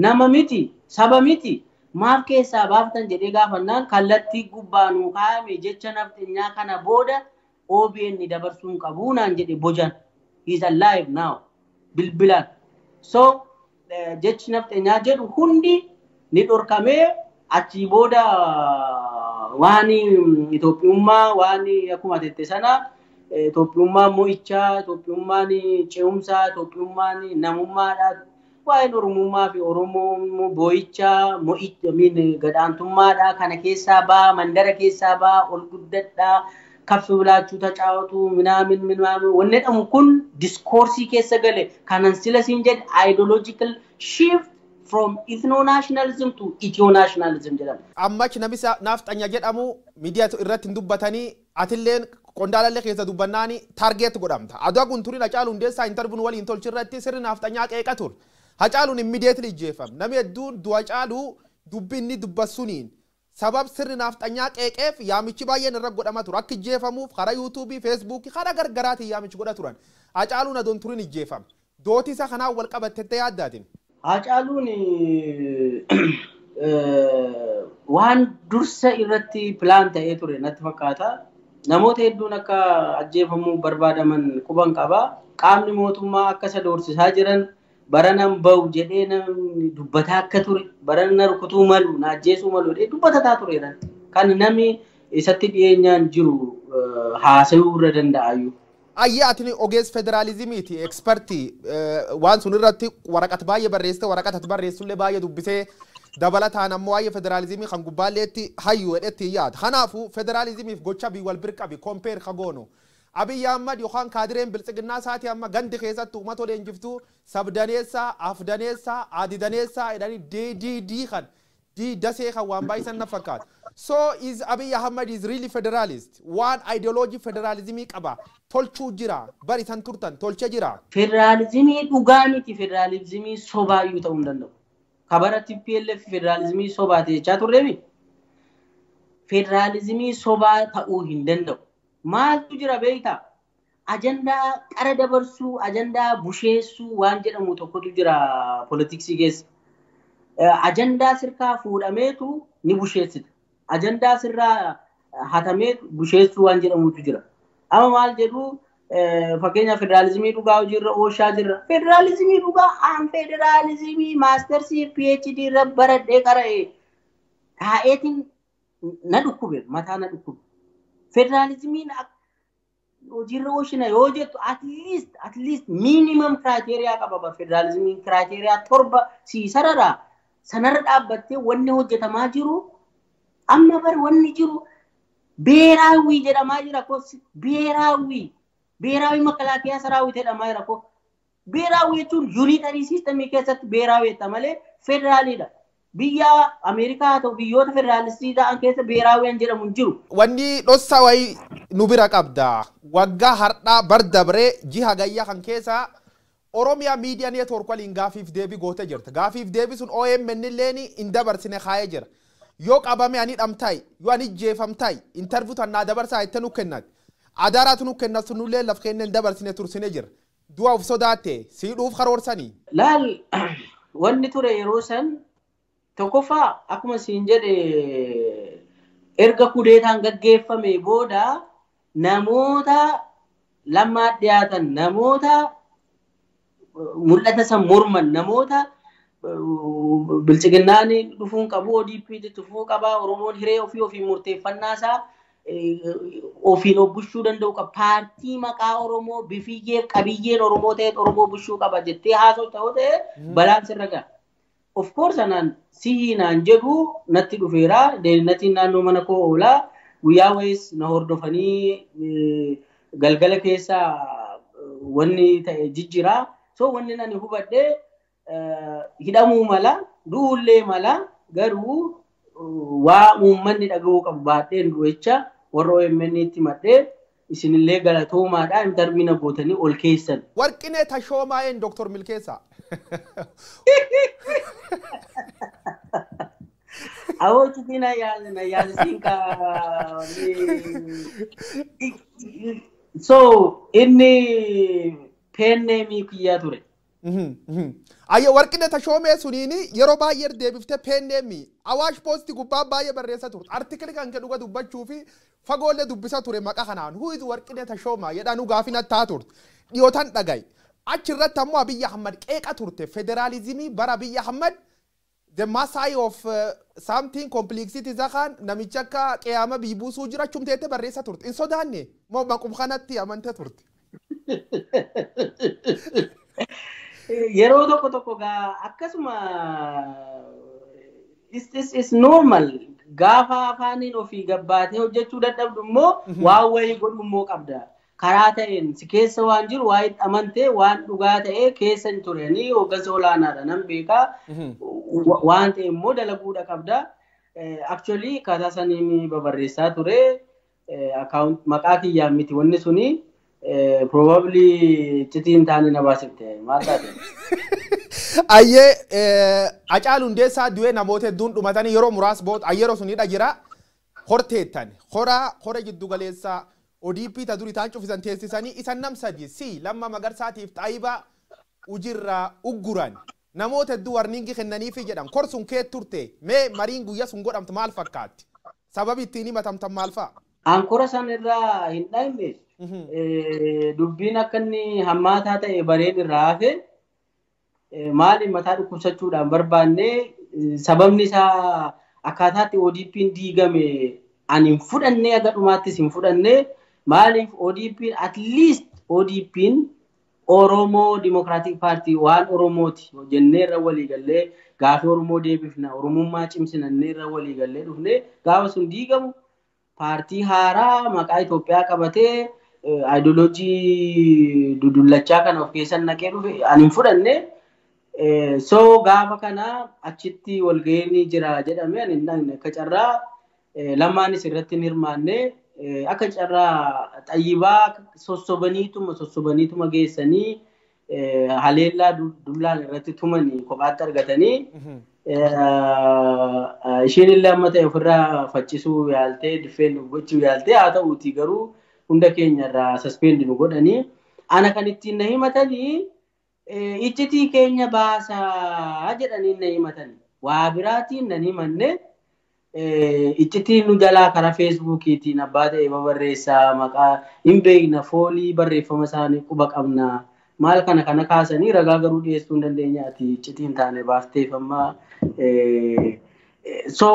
nama miti saba miti maaf keessaa baaftan jedhee gaafannaan kallattii gubbaanuu kaa'ame jecha nafxanyaa kana booda OBN dabarsuun qabuu naan jedhe bojaan. He is alive now bilbilaan. So jechi nafxanyaa jedhu hundi ni dhorkamee achii booda waan Itoophiyummaa waan akkuma tette sana Itoophiyummaan mo'ichaa, Itoophiyummaan ce'umsaa, Itoophiyummaan namummaadha. Waa'een Oromummaa fi Oromoo boo'ichaa, gadhaantummaadha. Kana keessaa ba'a, mandara keessaa ba'a, ol guddadhaa, kaffi bilaachuu tacaawatu, minaamin wanni jedhamu kun diskoorsii keessa gale. Kanan sila siin jedhe ideological shift from ethno-nationalism to ethio-nationalism jedhama. Ammachi namisa nafxanya jedhamu miidiyaa irratti hin dubbatanii atilleen qondaalallee keessa dubbannaani target godhamta. Aduu kun turin Hacaaluu Hundeessaa interviin waliin tolchirratti sirni nafxanyaa qeeqa ture. Hacaaluun immediately ijjeefame. Namni hedduun du'a Hacaaluu dubbi inni dubbasuniin sabab sirni nafxanyaa qeeqeef yaamichi baay'een irra godhama ture. Akka ijjeefamuuf karaa yuutuubii, feesbuukii, karaa gargaraatiin yaamichi godha turan. Hacaaluun adoon turin ijjeefame. Dooti isa kanaan wal qabattee yaaddaatiin. Hacaaluun waan dursa irratti pilaan ta'ee ture natti fakkaata. Namoota hedduun akka ajjeefamuu barbaadaman quban qaba. Qaamni mootummaa akka isa doorsisaa jiran baranan bahu jedhee namni dubbataa akka ture barana rukutuu malu na ajjeesuu malu jedhee dubbatataa tureera. Kan namni isatti dhiyeenyaan jiru haasa'uu irra danda'ayyuu. Ayyaa atini ogeessa federaalizimiiti ekspertii waan sun irratti waraqata baay'ee barreessite waraqata barreessullee baay'ee dubbisee dabalataan ammoo waa'ee federaalizimii kan gubbaalleetti hayyu hedhetti yaada. Kanaafuu federaalizimiif gocha bii wal birqabi kompeer kagoonu. Abiy Ahmad yookaan kaadireen biltsiginnaa isaatii amma gandi keessatti uummata leenjiftuu sabdaneessaa, afdaneessaa, adidaneessaa jedhanii DDD kan dasee kan waan baay'isan na fakkaata. So is Abiy Ahmad is really federalist. One ideology federalizimii qaba. Tolchuu jira. Bari san turtan tolchee jira. Federalizimii dhugaa miti federalizimii sobaayyuu ta'uu hin danda'u. Kabaratti PLF federalizimii sobaa jechaa turreemi. Federalizimii sobaa ta'uu hin danda'u. Maaltu jira beektaa? Ajandaa qara dabarsuu, ajandaa busheessuu waan jedhamu tokkotu jira politiksii keessa. ajandaa sirkaa fuudhameetu ni busheessita. Ajandaa sirraa hatamee busheessuu waan jedhamutu jira. Amma maal jedhu fakkeenya federaalizimii dhugaa hojiirra oolchaa jirra. Federaalizimii dhugaa aan federaalizimii maastersii PhD irra baradhee qara'ee taa'eetiin na dhukkube mataa na dhukkube. Federalizimiin hojiirra oolchina yoo jettu at least minimum criteria qaba. Federalizimiin criteria torba siisarara sanarra dhaabbattee wanni hojjetamaa jiru amma bar wanni jiru ብሔራዊ jedhamaa jira ko ብሔራዊ መከላከያ ሰራዊት jedhamaa jira ko ብሔራዊ jechuun unitary system keessatti ብሔራዊ jetta malee federaalidha. Biyya Ameerikaa ta'u biyyoota federaalistii ta'an keessa ብሔራዊን jedhamu hin jiru. Wanni dhossa wayi nu bira qabda. Waggaa hardhaa bardabree jiha gayyaa kan keessa Oromiyaa Media Network waliin gaafiif deebii goote jirti. Gaafiif deebii sun OMN illeen hin dabarsine kaayee jira. Yoo qabame ani dhamtaay yoo ani jeefamtaay interview tannaa dabarsaa itti nu kennat adaaraatu nu kennat sunullee laf kenneen dabarsine tursine jira du'a of sodaatte siidhuuf karoorsanii laal wanni ture yeroo san tokkoffaa akkuma siin jedhe erga kudeetaan gaggeeffame booda namoota lammaa dhiyaatan namoota mul'ata san morman namoota bilchiginaan dhufuun qabu ODP dhufuu qaba Oromoon hiree ofii murteeffannaa isaa ofiin bushuu danda'u qaba paartii maqaa Oromoo bifiyyee qabiyyeen Oromoo ta'e Oromoo bushuu qaba jettee haasoo ta'e balaan sirra ga'a. Of course anaan sihinaan jedhu natti dhufeera deegnatiin naannoo mana koo oolaa guyyaa wayis na hordofanii galgala keessa wanni ta'e jijjiira so wanni nani hubadhee hidhamuu mala duullee mala garuu waa uummanni dhaga'uu qabu baadheen du'echa warra OMN itti madhee isinillee galatoomaadha interviina gootanii ol keessan. Warqinee Tashoomaayeen Dr. Milkeessa. Awwaachiti na yaalisiin ka so inni penneemii kiyyaa ture. Ayya warqinee Tashoomee suniini yeroo baay'ee deebiftee penneemii Awaash Post gubbaa baay'ee barreessa turte artikilii kan jedhu dhuga dubbachuu fi fagoolee dubbisa ture maqaa kanaan huiz warqinee Tashoomaa jedhaan gaafina taa turte dhiyootan dhagaye achirratti ammoo Abiy Ahmad qeeqa turte federaalizimii bara Abiy Ahmad the Maasai of something complexity zakan namicha akka qiyama biibusuu jira chumteete barreessa turte in sodaanne moo maqum kanatti amante turte. Yeroo tokko gaa akkasuma is normal gaafa afaaniin ofii gabbaatee hojjechuu dadhabdu immoo waan wayii godhu immoo qabda. Karaa ta'een si keessa waan jiru waa itti amantee waan dhugaa ta'ee keessa hin turanii hoggansa olaanaadha nan beekaa waan ta'e immoo dalaguudha qabda. Actually akkaataa saniin babarreessaa ture account maqaa kiyyaan miti wanni suni probably citiin taani na baasifte maal taate. Ayyee Hacaaluu Hundeessaa du'ee namoota hedduun dhumatanii yeroo muraas booda yeroo sunidha jira horteettan hora giddu galeessaa ODP ta duri taan cufisan teessisanii isan nam sadi si Lammaa Magarsaatiif Xaayibaa ujirraa ugguran namoota hedduu warningi kennaniifi jedhan korsun kee turte mee mariin guyyaa sun godhamtu maal fakkaatti sababi ittiin himatamtan maal fa'a? Ankora san irraa hin dhayne dubbiin akka inni hammaataa ta'e bareen irraa hafe maali mataa dhukkubsachuudhaan barbaanne sababni isaa akkaataatti ODP'n diigame ani hin fudhanne aga dhumaattis hin fudhanne maaliif ODP'n at least ODP'n Oromoo Democratic Party waan Oromooti jennee irra walii gallee gaafa Oromoo deebifna Oromummaa cimsinannee irra walii gallee dhufne gaafa sun diigamu paartii haaraa maqaa Itoophiyaa qabatee ideoloojii dudullachaa kana of keessan naqee dhufe ani hin fudhanne so gaafa kana achitti walgahii jira jedhame ani hin akka carraa lammaanis irratti hin hirmaanne akka carraa Xayyibaa sossobaniituma geessanii haleellaa dullaan irratti tumanii kophaatti argatanii isheen illee amma ta'e ofirraa faccisuu yaaltee difeen gochuu yaaltee haa ta'uuti garuu hunda keenya irraa suspend nu godhanii ana kan ittiin na himatanii iccitii keenya baasaa jedhanii na himatanii waa biraatiin nani manne iccitiin nu jalaa karaa feesbuukiitiin abbaa ta'e barreessaa maqaa hin beekna foolii barreeffama isaanii quba qabna maal kana kaasanii ragaa garuu dhiyeessuu hin dandeenyaati iccitiin taane baafteef amma so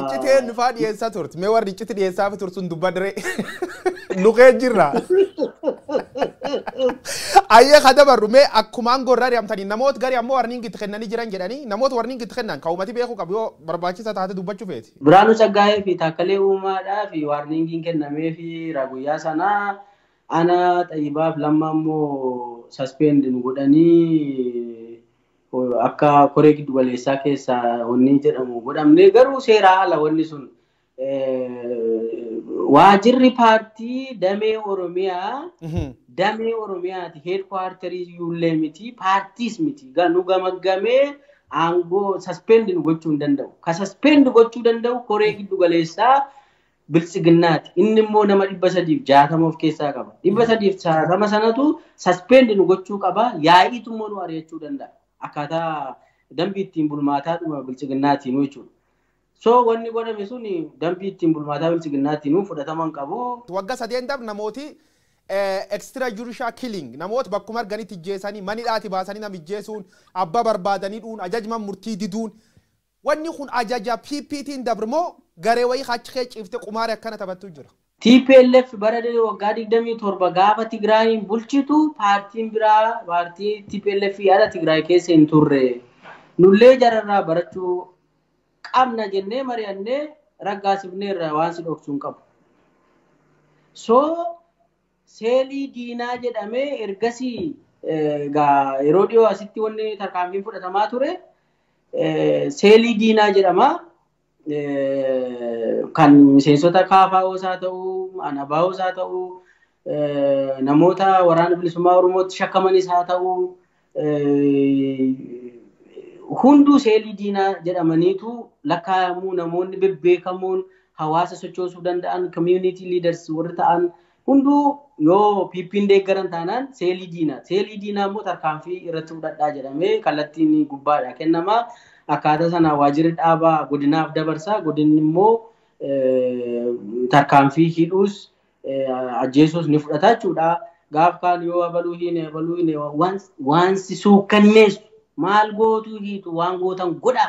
iccitiin nufaa dhiyeessaa turte mee warri icciti dhiyeessaa fi tursun dubbadre luqee jirra ayyee kadabarru mee akkumaan gorraa deemtanii namoota garii ammoo warniin gitti kennanii jiran jedhanii namoota warniin gitti kennan kaa'umati beekuu qabu yoo barbaachisa taate dubbachuu feeti. Biraanuu Saggaayee fi Taakkalee Uumaadhaa fi warniingiin kennamee fi guyyaa sanaa ana Xayyibaaf Lammaa immoo saspeendiin godhanii akka koree giddu galeessaa keessaa wanni jedhamu godhamne garuu seeraa ala wanni sun waajirri paartii damee Oromiyaati heedkwaartarii yuullee miti paartiis miti nu gamaggamee aangoo saspeendiin gochuu hin danda'u. Ka saspeendi gochuu danda'u koree giddu galeessaa bilchiginnaati. Inni immoo nama 360 of keessaa qaba. 360 sanatu saspeendiin gochuu qaba. Yaa'iitu immoo nu ari'achuu danda'a. Akkaataa dambii ittiin bulmaataadhuma bilchiginnaatiin jechuudha. So wanni godhame sun dambii ittiin bulmaataa bilchiginnaatiin fudhataman qabu. Waggaa 3 namooti extrajudicial killing namoota bakkuma arganitti ijjeessanii manidhaati baasanii nama ijjeessuun abbaa barbaadanii dhuun ajajman murtii diduun wanni kun ajaja PPT'n dabrmoo garee wayii achi kee ciifte qumaaree akkana taphattu jira. TPLF bara waggaa 27 gaafa Tigraayin bulchitu paartiin biraa paartii TPLF yaada Tigraay keessa hin turre nullee jararraa barachuu qabna jennee mari'annee raggaasifneerra waan si dhoksuun qabu. So seelii diinaa jedhamee ergasii yeroo dhiyoo asitti wanni tarkaanfiin fudhatamaa ture seelii diinaa jedhama. Kan miseensota KFO's haa ta'uu, ABO's haa ta'uu, namoota waraana bilisummaa Oromootti shakkamanis haa ta'uu, hunduu seelii diinaa jedhamaniitu lakkaa'amuu namoonni bebbeekamoon hawaasa sochoosuu danda'an community leaders warri ta'an hunduu yoo PP'n deeggaran taanaan seelii diinaa. Seelii diinaa immoo tarkaanfii irratti fudhadhaa jedhamee kallattiin gubbaadha kennama. Akkaataa sana waajirri dhaabaa godinaaf dabarsaa godinni immoo tarkaanfii hidhuus ajjeesuus ni fudhata jechuudha. Gaaf kaan yoo abaluu hin waan si suukkanneessu maal gootuu hiitu waan gootan godha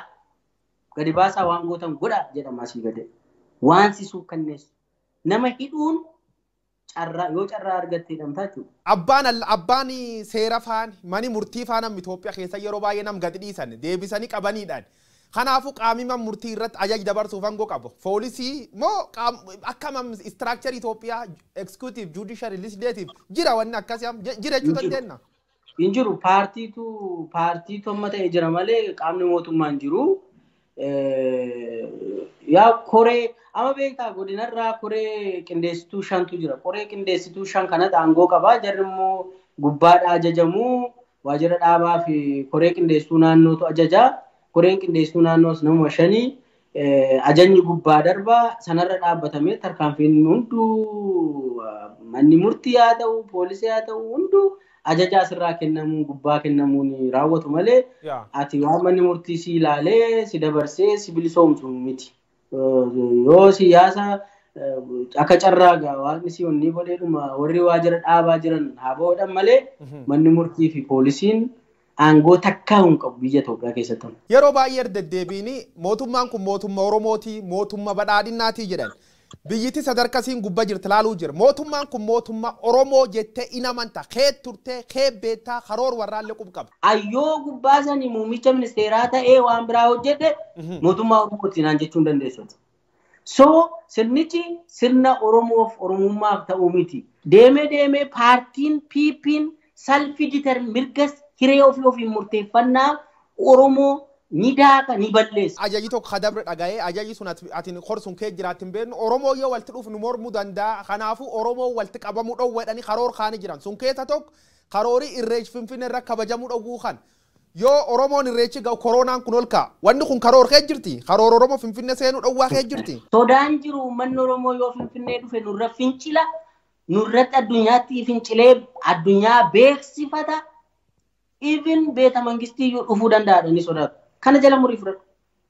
gadi baasaa waan gootan godha jedhama asii gadi waan si suukkanneessu nama hidhuun yoo carraa argattee dhamtaa jechuudha. Abbaan seera faan mani murtii faanam Itoophiyaa keessa yeroo baay'ee nam gadi dhiisan deebisanii qabaniidhaan. Kanaafuu qaamni murtii irratti ajaja dabarsuuf hangoo qabu. Poolisii moo akkam structure Itoophiyaa executive judiciary legislative jira wanni akkasii jira jechuudha dandeenya. Hin jiru paartiitu amma ta'e jira malee qaamni mootummaa hin jiru. Yaa koree amma beektaa godinarraa koree qindeessituu 5tu jira. Koree qindeessituu 5 kanatti aangoo qaba. Jarri immoo gubbaadhaa ajajamuu waajjira dhaabaa fi koree qindeessituu naannootu ajaja. Koreen qindeessituu naannoos nama 5 ajajni gubbaa darba sanarra dhaabbatamee tarkaanfiin hunduu manni murtii haa ta'u poolisii haa ta'u hunduu ajaja asirraa kennamuu gubbaa kennamuun raawwatu malee ati waan manni murtii si ilaalee si dabarsee si bilisoomsu miti. Yoo siyaasa akka carraagaa waaqni si onni godheedhuma warri waajjira dhaabaa jiran haa ba'uudhaan malee manni murtii fi poolisiin aangoo takkaa hin qabu biyya Itoophiyaa keessatti. Yeroo baay'ee deddeebiin mootummaan kun mootummaa Oromooti mootummaa badhaadhinaatii jedhan biyyiti sadarkasiin gubbaa jirti laaluu jira. Mootummaan kun mootummaa Oromoo jettee inamanta kee turtee kee beektaa karoor warraallee qaba. Ayyoo gubbaa sanii muummicha ministeeraa ta'ee waan biraa hojjete mootummaa Oromooti naan jechuun dandeessu. So sirnichi sirna Oromoof Oromummaaf ta'uu miti. Deemee paartiin PP'n salfi mirgas hiree ofii murteeffannaa Oromoo ni daaka ni balleessa. Ajaji tokko kadabre dhaga'ee ajaji sun ati korsuun kee jiraatin beeknu Oromoo yoo walitti dhufu nu mormuu danda'a. Kanaafuu Oromoo walitti qabamuu dhowweedhanii karoor kaanii jiran. Sun keessa tokko karoorii irreechi Finfinnee irra kabajamuu dhowwuu kan. Yoo Oromoon irreechi ga'u koronaan kun ol ka'a. Wanni kun karoor kee jirti. Karoor Oromoo Finfinnee seenuu dhowwaa kee jirti. Sodaan jiru uummanni Oromoo yoo Finfinnee dhufe nurra fincila. Nurratti addunyaatti fincilee addunyaa beeksifata. Even beeta mangistii dhufuu danda'adha ni sodaatu. Kana jala murii fudhatu.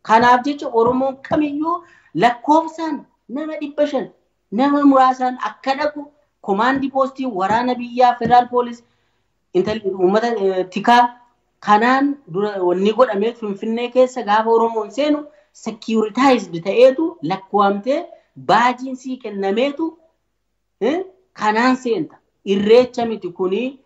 Kanaaf jecha Oromoon kamiyyuu lakkoofsaan nama 500 nama muraasaan akka dhaqu komaandii poostii waraana biyyaa federaal poolis uummata tikaa kanaan dura wanni godhamee Finfinnee keessa gaafa Oromoon seenu securitized ta'eetu lakkoofamtee baajiin sii kennameetu kanaan seenta. Irreecha miti kuni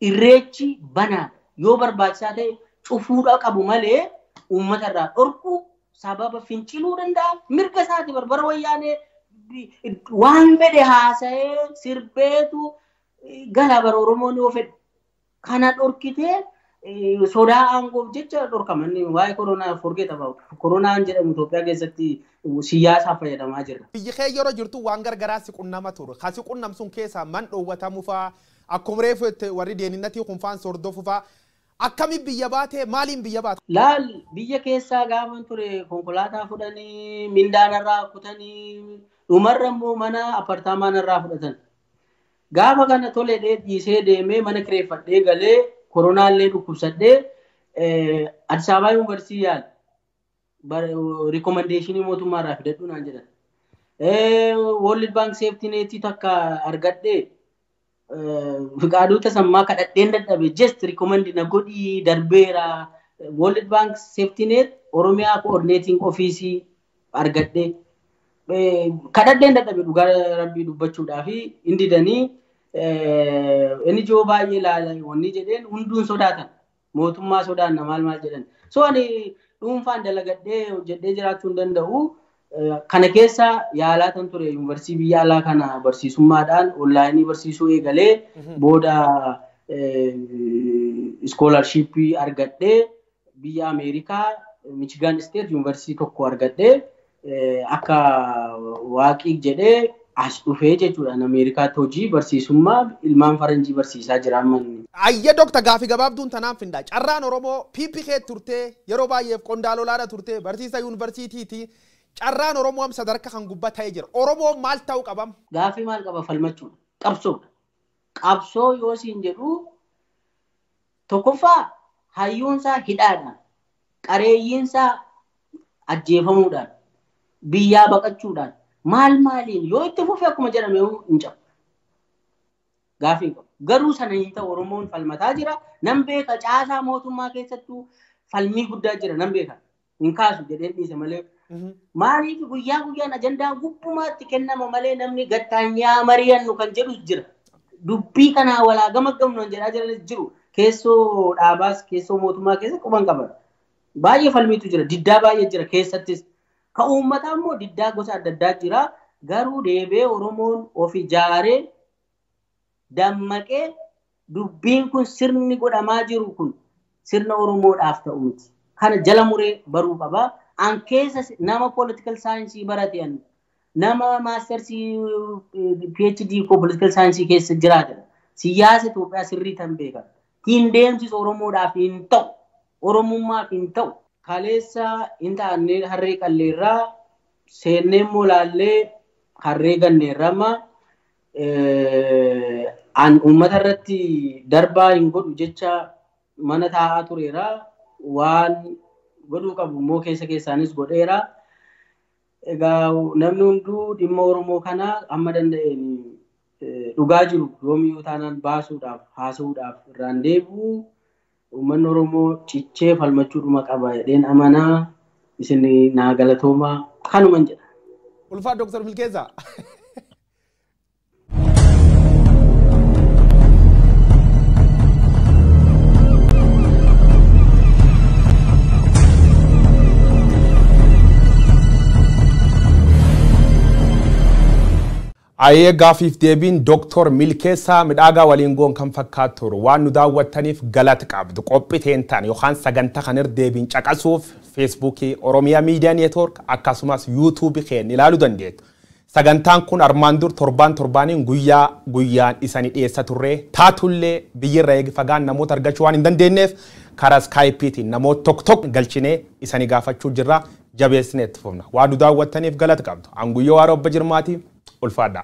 irreechi banaa yoo barbaachisaa ta'e cufuudha qabu malee uummata irraa dhorku sababa finciluu danda'a. Mirga isaati barbara wayyaanee waan fedhe haasa'ee sirbeetu gala bara Oromoon yoo fedhe kana dhorkitee sodaa aangoof jecha dhorkaman waa'ee koronaa forget about koronaan jedhamu Itoophiyaa keessatti siyaasaaf fayyadamaa jirra. Biyyi kee yeroo jirtu waan gargaraa si qunnama ture. Kasi qunnamsuun keessaa man dhoowwatamu fa'aa akkuma reefu warri deeninnatii kunfaan sordofu fa'aa akkami biyya baate maaliin biyya baate? Laal biyya keessaa gaafa ture konkolaataa fudhanii mindaanarraa kutanii dhumarra immoo mana apartaamaanarraa fudhatan. Gaafa kana tolee dhiisee deemee mana kireeffadhee galee koronaallee dhukkubsadhee Addis Ababa Yuunivarsiitii yaala. Recommendation mootummaarraa fidadhu naan jedhan. World Bank Safety Net takka argadhee fiqaaduuta sammaa kadhadheen dadhabe just recommend na godhii darbeera. World Bank Safety Net Oromiyaa Coordinating Office argadhee kadhadheen dadhabe dhugaa rabbii dubbachuudhaa fi indidanii inni joo baay'ee ilaala wanni jedheen hunduun sodaatan mootummaa sodaanna maal jedhan. So ani dhuunfaan dalagadhee hojjedhee jiraachuu hin danda'u. Kana keessa yaalaatan ture yuunivarsiitii biyya alaa kana barsiisummaadhaan onlaayinii barsiisuu eegalee booda iskoolarshiippii argadhee biyya Ameerikaa Michigan State yuunivarsiitii tokko argadhee akka waaqii jedhee as dhufee jechuudhaan Ameerikaatti hojii barsiisummaa ilmaan faranjii barsiisaa jira ammanni. Ayya Dr. Gaafii gabaabduun tanaan findaa. Carraan Oromoo PPK turtee yeroo baay'eef qondaalolaadha turtee barsiisaa yuunivarsiitiiti. Carraan Oromoo am sadarkaa kan gubbaa ta'ee jira. Oromoo maal ta'uu qabam? Gaafii maal qaba falmachuudha. Qabsoodha. Qabsoo yoo siin jedhu tokkoffaa hayyuunsaa hidhaadhaan qareeyyiinsaa ajjeefamuudhaan biyyaa baqachuudhaan maaliin yoo itti fufee akkuma jedhame hin cabu. Gaafii qabu. Garuu sana hin ta'u Oromoon falmataa jira. Nan beeka caasaa mootummaa keessattuu falmii guddaa jira nan beeka. Hin kaasu jedheen dhiise malee. Maaliif guyyaan ajandaa gubbumaatti kennama malee namni gattaanyaa mari'annu kan jedhu jira. Dubbii kanaa walaa gamaggamnu jedhaa jiranis jiru. Keessoo dhaabaas keessoo mootummaa keessa quban qaban. Baay'ee falmiitu jira. Diddaa baay'ee jira keessattis. Ka uummataa immoo diddaa gosa adda addaa jira. Garuu deebee Oromoon of ijaaree dammaqee dubbiin kun sirni godhamaa jiru kun sirna Oromoodhaaf ta'u miti. Kana jala muree baruu qaba. An keessa nama political science barateen nama mastersii PhD ko political science keessa jiraatan siyaasa Itoophiyaa sirrii tan beekan. Hin deemsis Oromoodhaaf hin ta'u. Oromummaaf hin ta'u. Kaleessa hin taane harree qalleerraa seennee immoo laallee harree ganneerrama an uummata irratti darbaa hin godhu jecha mana taa'aa tureera waan godhuu qabu immoo keessaanis godheera. Egaa namni hunduu dhimma Oromoo kana amma danda'een dhugaa jiru yoomiyyuu taanaan baasuudhaaf haasa'uudhaaf irraan deebi'u uummanni Oromoo cichee falmachuudhuma qaba jedheen amanaa isin naa galatoomaa kanuman jedha. Ulfaa Dr. Milkeessaa. Aye gaafiif deebiin Dr. Milkeessaa midhaagaa waliin goon kan fakkaatu turu waan nu daawwattaniif galata qabdu qophii teentaan yookaan sagantaa kan deebiin caqasuuf Feesbuukii Oromiyaa Miidiyaa Neetwoork akkasumas YouTube keen ilaaluu dandeettu. Sagantaan kun armaan dur torbaaniin guyyaan isanii dhiyeessa turre taatullee biyyirra eegi fagaan namoota argachuu waan hin dandeenyeef karaa Skypeetiin namoota tokko galchinee isanii gaafachuu jirra jabeessineetti fufna. Waan nu daawwattaniif galata qabdu. An guyyoo Waaroo Obbo Jirmaati ulfaadhaa.